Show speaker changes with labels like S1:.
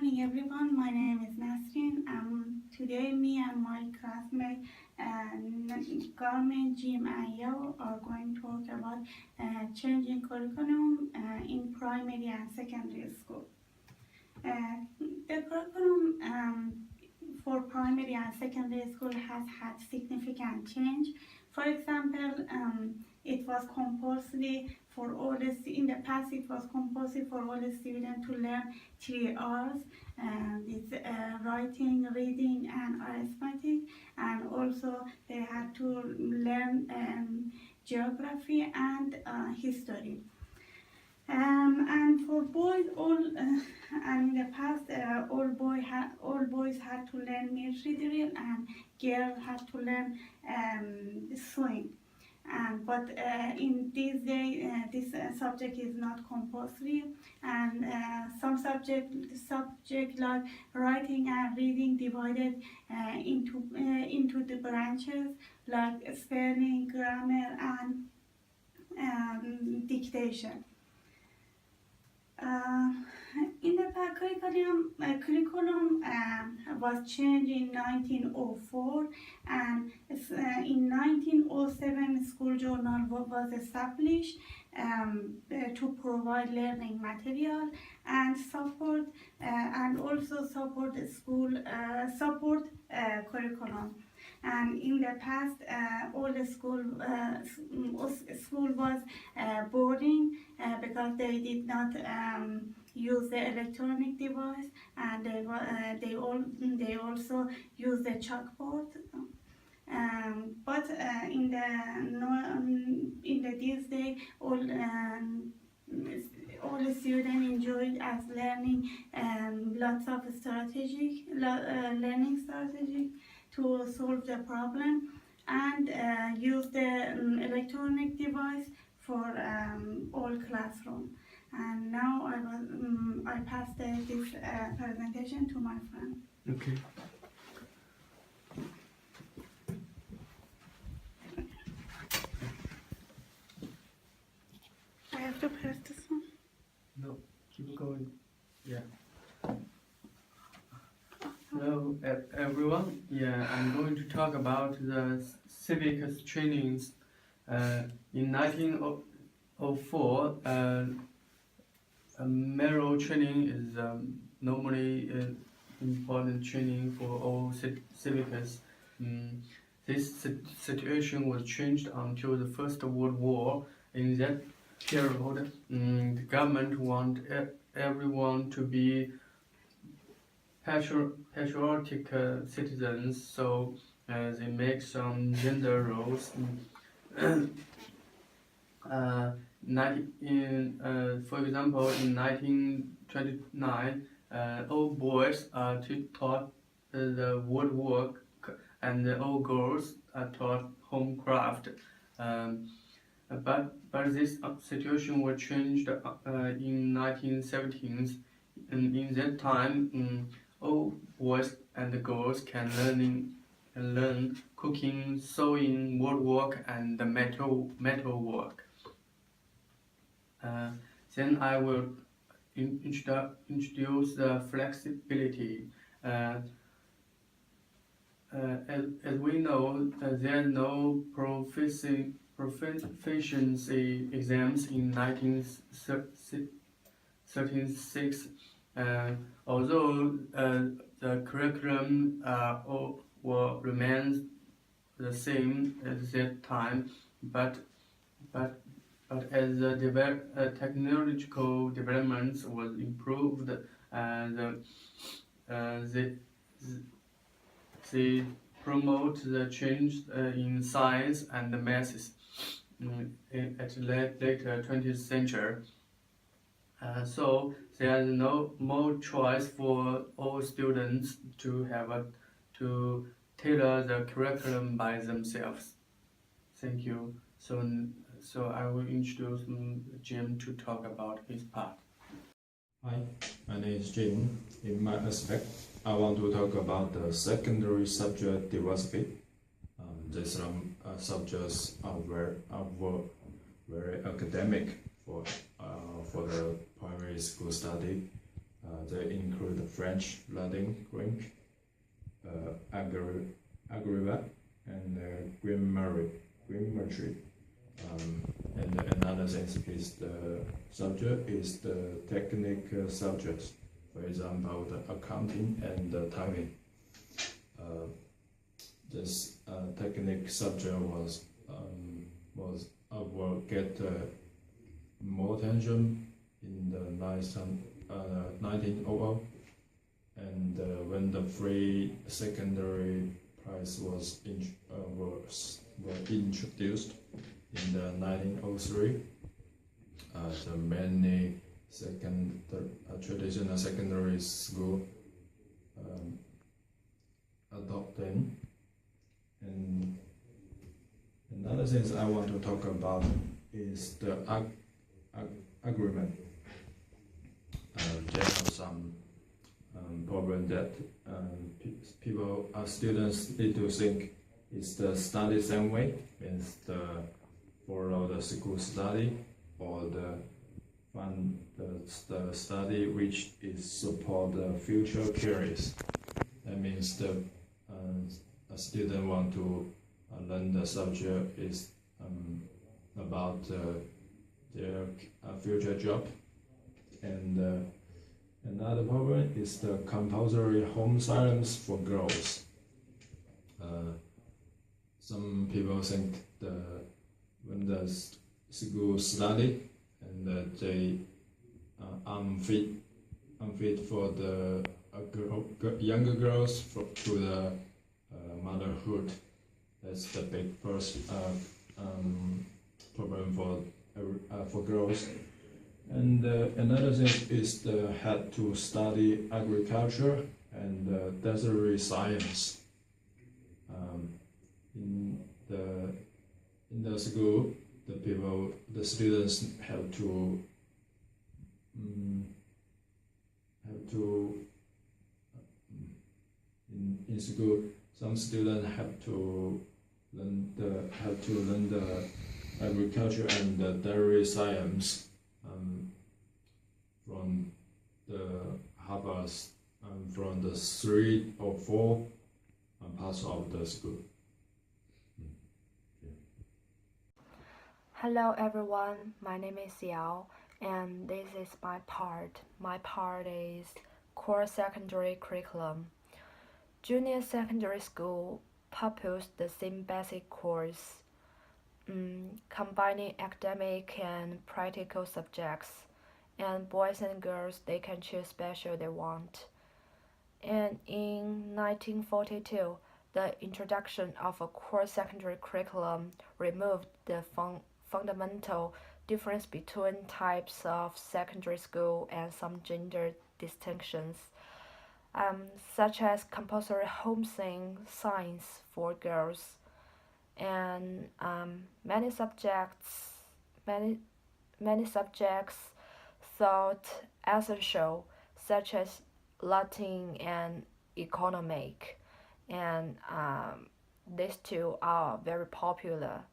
S1: morning, everyone. My name is Nasrin. Today, me and my classmate, Carmen, Jim, and Yao are going to talk about changing curriculum in primary and secondary school. The curriculum for primary and secondary school has had significant change. For example, it was compulsory for all the in the past. It was compulsory for all the students to learn 3 R's. It's writing, reading, and arithmetic, and also they had to learn geography and history. And for boys, and in the past, all boys had to learn military drill, and girls had to learn sewing. But in these days, this subject is not compulsory, and some subject like writing and reading divided into the branches like spelling, grammar, and dictation. Uh, in the curriculum was changed in 1904, and in 1907 school journal was established to provide learning material and support and also support school support curriculum. And in the past, all the school was boarding because they did not use the electronic device, and they also use the chalkboard. But in the these days, all the students enjoyed as learning lots of learning strategies to solve the problem, and use the electronic device for all classroom. And now I pass this presentation to my friend.
S2: Okay.
S1: I have to press this one.
S2: No, keep going. Yeah. Hello, everyone. Yeah, I'm going to talk about the civics trainings. In 1904, Merrill training is normally important training for all civics. This situation was changed until the First World War. In that period, the government wanted everyone to be patriotic citizens, so they make some gender roles. For example, in 1929, all boys are taught the woodwork, and all girls are taught homecraft. But this situation was changed in 1970s, and in that time, all boys and girls can learn cooking, sewing, woodwork, and metal work. Then I will introduce the flexibility. As we know, there are no proficiency exams in 1936. Although the curriculum remains the same at that time, but as the technological developments was improved, they promote the change in science and maths at later 20th century. So there is no more choice for all students to tailor the curriculum by themselves. Thank you. So I will introduce Jim to talk about his part.
S3: Hi, my name is Jim. In my aspect, I want to talk about the secondary subject diversity. These subjects are very academic for the primary school study. They include French, Latin, Greek, Agriba, and Grammarly. And another thing is the subject is the technical subjects. For example, the accounting and the timing. This technical subject will get more attention in the 1900, and when the free secondary price was introduced in the 1903, the many traditional secondary school adopted. And another thing I want to talk about is the agreement. There are some problem that students need to think is the study same way, means the follow the school study, or the study which is support the future careers. That means a student want to learn the subject is about their future job. And another problem is the compulsory home science for girls. Some people think when the school study and they unfit for the younger girls to the motherhood. That's the big problem for girls. And another thing is the had to study agriculture and desert science. In the school, the students have to in school. Some students have to learn the agriculture and the dairy science from the Harvard's from the 3 or 4 parts of the school.
S4: Hello everyone, my name is Yao, and this is my part. My part is core secondary curriculum. Junior secondary school purpose the same basic course, combining academic and practical subjects, and boys and girls, they can choose special they want. And in 1942, the introduction of a core secondary curriculum removed the fundamental difference between types of secondary school and some gender distinctions, such as compulsory home science for girls, and many subjects thought essential, such as Latin and economic, and these two are very popular.